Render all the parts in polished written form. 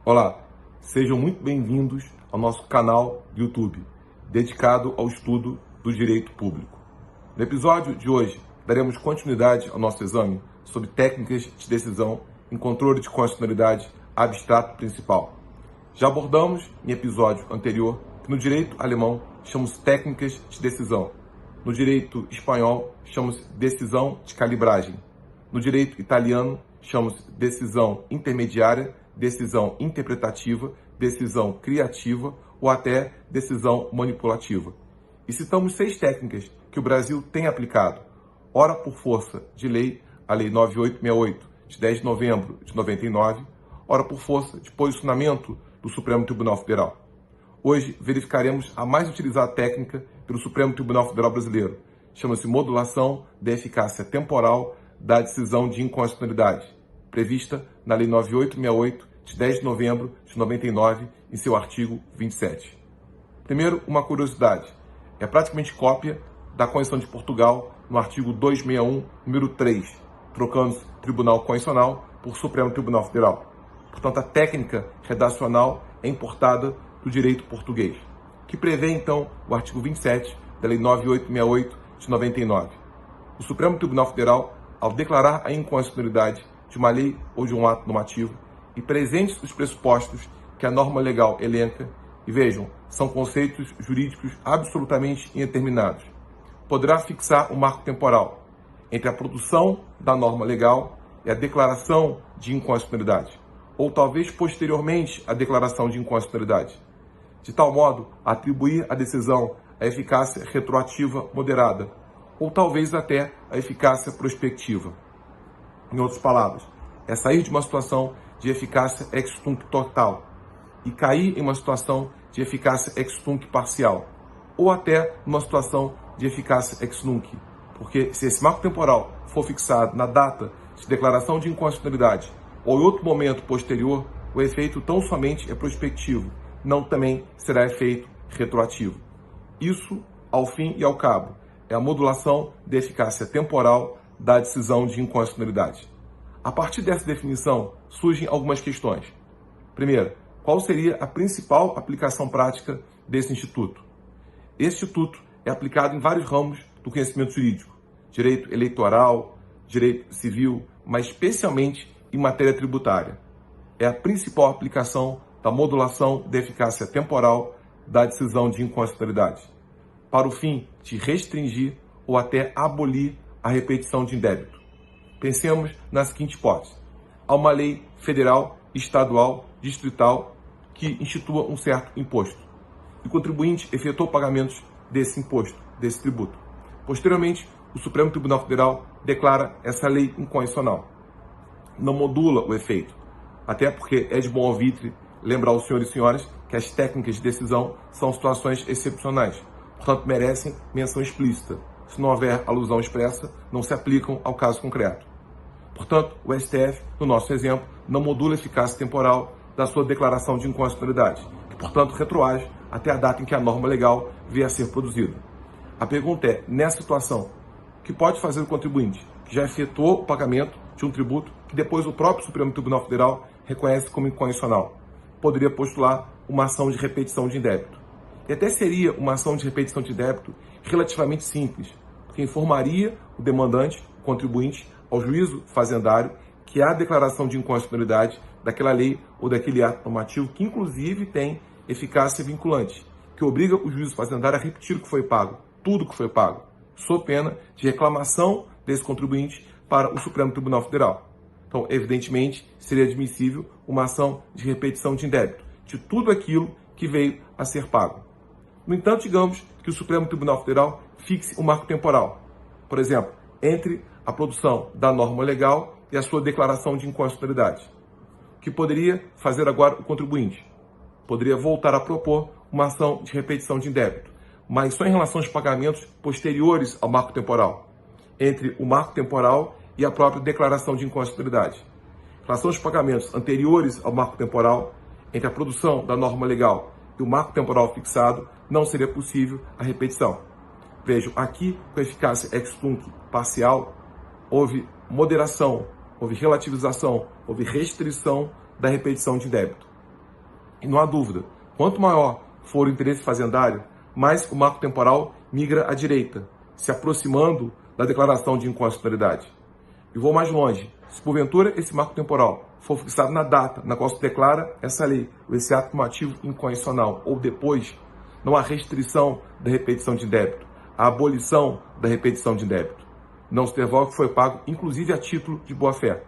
Olá, sejam muito bem-vindos ao nosso canal do YouTube, dedicado ao estudo do direito público. No episódio de hoje, daremos continuidade ao nosso exame sobre técnicas de decisão em controle de constitucionalidade abstrato principal. Já abordamos em episódio anterior que no direito alemão chamamos técnicas de decisão, no direito espanhol chamamos decisão de calibragem, no direito italiano chamamos decisão intermediária, decisão interpretativa, decisão criativa ou até decisão manipulativa. E citamos 6 técnicas que o Brasil tem aplicado, ora por força de lei, a Lei 9868, de 10 de novembro de 99, ora por força de posicionamento do Supremo Tribunal Federal. Hoje verificaremos a mais utilizada técnica pelo Supremo Tribunal Federal Brasileiro. Chama-se modulação da eficácia temporal da decisão de inconstitucionalidade, prevista na Lei 9868, de 10 de novembro de 99, em seu artigo 27. Primeiro, uma curiosidade. É praticamente cópia da Constituição de Portugal, no artigo 261, número 3, trocando-se Tribunal Constitucional por Supremo Tribunal Federal. Portanto, a técnica redacional é importada do direito português, que prevê, então, o artigo 27 da Lei 9868, de 99. O Supremo Tribunal Federal, ao declarar a inconstitucionalidade de uma lei ou de um ato normativo, e presentes os pressupostos que a norma legal elenca, e vejam, são conceitos jurídicos absolutamente indeterminados, poderá fixar um marco temporal entre a produção da norma legal e a declaração de inconstitucionalidade, ou talvez posteriormente à declaração de inconstitucionalidade, de tal modo a atribuir à decisão a eficácia retroativa moderada, ou talvez até a eficácia prospectiva. Em outras palavras, é sair de uma situação de eficácia ex tunc total e cair em uma situação de eficácia ex tunc parcial, ou até numa situação de eficácia ex nunc, porque se esse marco temporal for fixado na data de declaração de inconstitucionalidade ou em outro momento posterior, o efeito tão somente é prospectivo, não também será efeito retroativo. Isso, ao fim e ao cabo, é a modulação da eficácia temporal da decisão de inconstitucionalidade. A partir dessa definição, surgem algumas questões. Primeiro, qual seria a principal aplicação prática desse instituto? Esse instituto é aplicado em vários ramos do conhecimento jurídico, direito eleitoral, direito civil, mas especialmente em matéria tributária. É a principal aplicação da modulação da eficácia temporal da decisão de inconstitucionalidade, para o fim de restringir ou até abolir a repetição de indébito. Pensemos na seguinte hipótese. Há uma lei federal, estadual, distrital que institua um certo imposto. E o contribuinte efetuou pagamentos desse imposto, desse tributo. Posteriormente, o Supremo Tribunal Federal declara essa lei inconstitucional. Não modula o efeito, até porque é de bom alvitre lembrar aos senhores e senhoras que as técnicas de decisão são situações excepcionais, portanto merecem menção explícita. Se não houver alusão expressa, não se aplicam ao caso concreto. Portanto, o STF, no nosso exemplo, não modula a eficácia temporal da sua declaração de inconstitucionalidade, que, portanto, retroage até a data em que a norma legal vier a ser produzida. A pergunta é, nessa situação, o que pode fazer o contribuinte, que já efetuou o pagamento de um tributo que depois o próprio Supremo Tribunal Federal reconhece como inconstitucional? Poderia postular uma ação de repetição de indébito. E até seria uma ação de repetição de débito relativamente simples, porque informaria o demandante, o contribuinte, ao juízo fazendário que há declaração de inconstitucionalidade daquela lei ou daquele ato normativo que, inclusive, tem eficácia vinculante, que obriga o juízo fazendário a repetir o que foi pago, tudo que foi pago, sob pena de reclamação desse contribuinte para o Supremo Tribunal Federal. Então, evidentemente, seria admissível uma ação de repetição de indébito, de tudo aquilo que veio a ser pago. No entanto, digamos que o Supremo Tribunal Federal fixe um marco temporal, por exemplo, entre a produção da norma legal e a sua declaração de inconstitucionalidade. O que poderia fazer agora o contribuinte? Poderia voltar a propor uma ação de repetição de indébito, mas só em relação aos pagamentos posteriores ao marco temporal, entre o marco temporal e a própria declaração de inconstitucionalidade. Em relação aos pagamentos anteriores ao marco temporal, entre a produção da norma legal e o marco temporal fixado, não seria possível a repetição. Vejam, aqui, com eficácia ex tunc parcial, houve moderação, houve relativização, houve restrição da repetição de débito. E não há dúvida, quanto maior for o interesse fazendário, mais o marco temporal migra à direita, se aproximando da declaração de inconstitucionalidade. E vou mais longe. Se porventura esse marco temporal for fixado na data na qual se declara essa lei ou esse ato normativo inconstitucional ou depois, não há restrição da repetição de débito, há abolição da repetição de débito. Não se devolve o que foi pago, inclusive a título de boa-fé.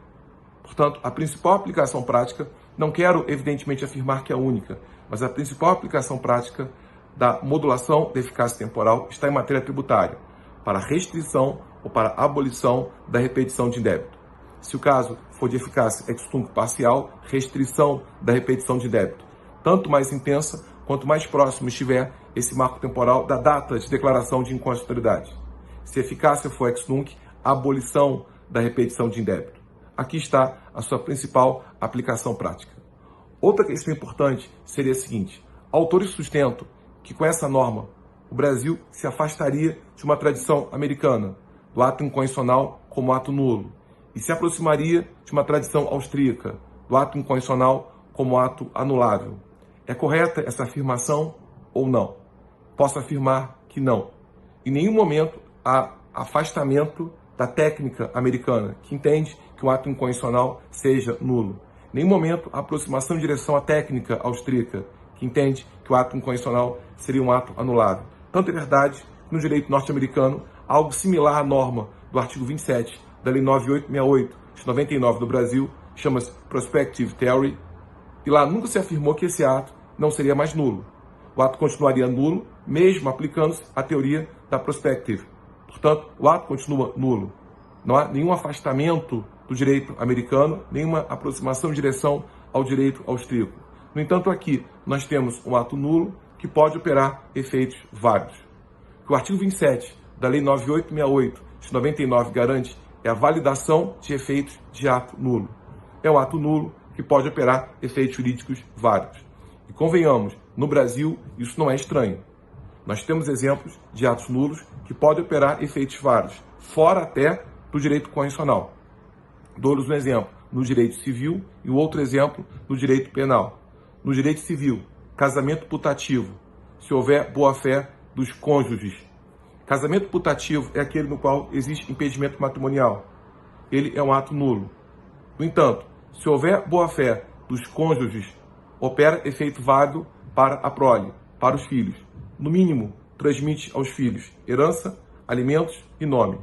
Portanto, a principal aplicação prática, não quero evidentemente afirmar que é a única, mas a principal aplicação prática da modulação da eficácia temporal está em matéria tributária, para restrição ou para abolição da repetição de débito. Se o caso for de eficácia ex tunc parcial, restrição da repetição de débito, tanto mais intensa quanto mais próximo estiver esse marco temporal da data de declaração de inconstitucionalidade. Se a eficácia for ex tunc, abolição da repetição de débito. Aqui está a sua principal aplicação prática. Outra questão importante seria a seguinte: autores sustentam que com essa norma o Brasil se afastaria de uma tradição americana, do ato inconstitucional como ato nulo, e se aproximaria de uma tradição austríaca, do ato inconstitucional como ato anulável. É correta essa afirmação ou não? Posso afirmar que não. Em nenhum momento há afastamento da técnica americana, que entende que o ato inconstitucional seja nulo. Em nenhum momento há aproximação em direção à técnica austríaca, que entende que o ato inconstitucional seria um ato anulável. Tanto é verdade que no direito norte-americano, algo similar à norma do artigo 27 da Lei 9868, de 99 do Brasil, chama-se Prospective Theory, e lá nunca se afirmou que esse ato não seria mais nulo. O ato continuaria nulo, mesmo aplicando-se a teoria da prospective. Portanto, o ato continua nulo. Não há nenhum afastamento do direito americano, nenhuma aproximação em direção ao direito austríaco. No entanto, aqui nós temos um ato nulo que pode operar efeitos vários. O que o artigo 27 da Lei 9868 de 99 garante é a validação de efeitos de ato nulo. É um ato nulo que pode operar efeitos jurídicos vários. E convenhamos, no Brasil isso não é estranho. Nós temos exemplos de atos nulos que podem operar efeitos vários, fora até do direito constitucional. Dou-lhes um exemplo no direito civil e o outro exemplo no direito penal. No direito civil, casamento putativo, se houver boa-fé dos cônjuges. Casamento putativo é aquele no qual existe impedimento matrimonial. Ele é um ato nulo. No entanto, se houver boa-fé dos cônjuges, opera efeito válido para a prole, para os filhos. No mínimo, transmite aos filhos herança, alimentos e nome.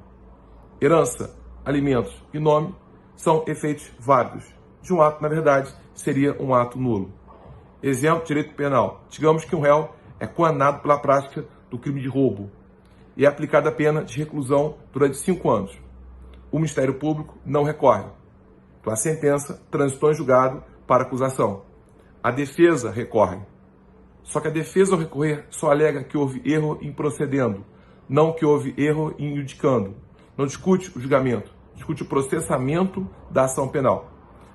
Herança, alimentos e nome são efeitos válidos. De um ato, na verdade, seria um ato nulo. Exemplo, direito penal. Digamos que um réu é condenado pela prática do crime de roubo e é aplicada a pena de reclusão durante 5 anos. O Ministério Público não recorre. Então, a sentença transitou em julgado para acusação. A defesa recorre. Só que a defesa, ao recorrer, só alega que houve erro em procedendo, não que houve erro em judicando. Não discute o julgamento, discute o processamento da ação penal.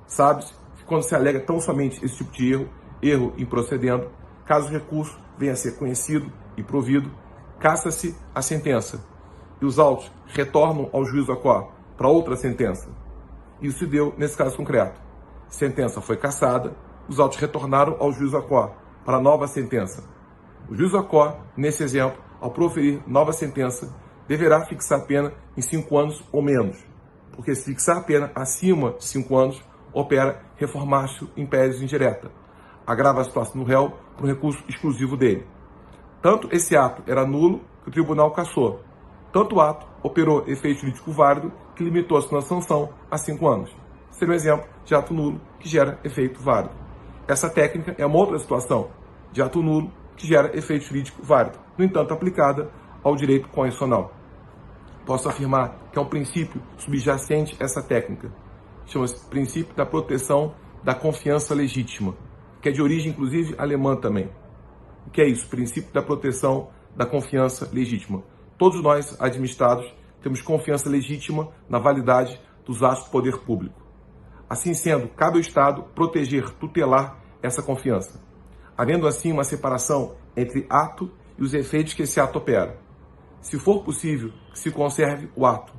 Sabe-se que quando se alega tão somente esse tipo de erro em procedendo, caso o recurso venha a ser conhecido e provido, caça-se a sentença e os autos retornam ao juízo a qual? Para outra sentença. Isso se deu nesse caso concreto. Sentença foi cassada, os autos retornaram ao juízo a qual? Para nova sentença. O juízo a qual, nesse exemplo, ao proferir nova sentença, deverá fixar a pena em 5 anos ou menos, porque se fixar a pena acima de 5 anos, opera reformatio imperius indireta. Agrava a situação do réu por um recurso exclusivo dele. Tanto esse ato era nulo que o tribunal cassou. Tanto o ato operou efeito jurídico válido que limitou a sua sanção a 5 anos. Seria um exemplo de ato nulo que gera efeito válido. Essa técnica é uma outra situação de ato nulo que gera efeito jurídico válido, no entanto aplicada ao direito constitucional. Posso afirmar que é um princípio subjacente a essa técnica. Chama-se princípio da proteção da confiança legítima, que é de origem, inclusive, alemã também. O que é isso? Princípio da proteção da confiança legítima. Todos nós, administrados, temos confiança legítima na validade dos atos do poder público. Assim sendo, cabe ao Estado proteger, tutelar essa confiança, havendo assim uma separação entre ato e os efeitos que esse ato opera. Se for possível, que se conserve o ato.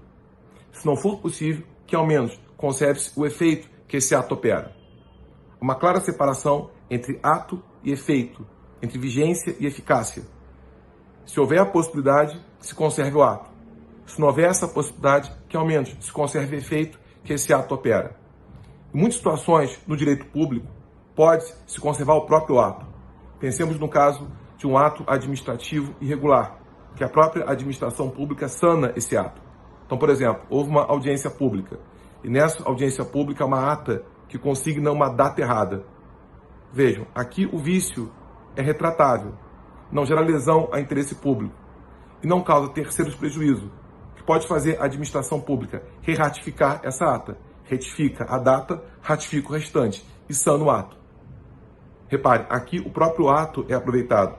Se não for possível, que ao menos conserve-se o efeito que esse ato opera. Uma clara separação entre ato e efeito, entre vigência e eficácia. Se houver a possibilidade, se conserve o ato. Se não houver essa possibilidade, que ao menos se conserve o efeito que esse ato opera. Em muitas situações, no direito público, pode-se conservar o próprio ato. Pensemos no caso de um ato administrativo irregular, que a própria administração pública sana esse ato. Então, por exemplo, houve uma audiência pública, e nessa audiência pública uma ata que consigna uma data errada. Vejam, aqui o vício é retratável, não gera lesão a interesse público e não causa terceiros prejuízo, que pode fazer a administração pública re-ratificar essa ata. Retifica a data, ratifica o restante e sana o ato. Repare, aqui o próprio ato é aproveitado.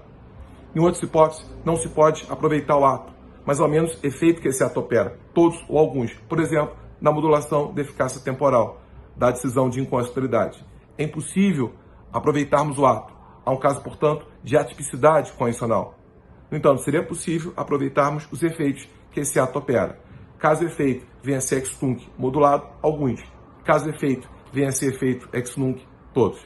Em outras hipóteses, não se pode aproveitar o ato, mas ao menos efeito que esse ato opera, todos ou alguns. Por exemplo, na modulação da eficácia temporal da decisão de inconstitucionalidade. É impossível aproveitarmos o ato. Há um caso, portanto, de atipicidade constitucional. No entanto, seria possível aproveitarmos os efeitos que esse ato opera. Caso o efeito venha a ser ex nunc modulado, alguns. Caso o efeito venha a ser efeito ex nunc, todos.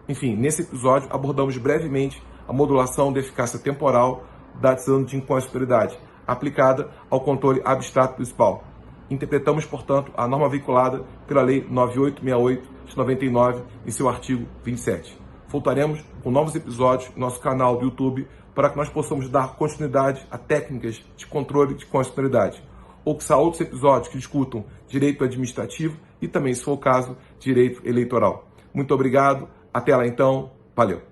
Enfim, nesse episódio abordamos brevemente a modulação da eficácia temporal da decisão de inconstitucionalidade, aplicada ao controle abstrato principal. Interpretamos, portanto, a norma veiculada pela Lei 9868 de 99 em seu artigo 27. Voltaremos com novos episódios no nosso canal do YouTube para que nós possamos dar continuidade a técnicas de controle de constitucionalidade, ou que outros episódios que discutam direito administrativo e também, se for o caso, direito eleitoral. Muito obrigado, até lá então, valeu!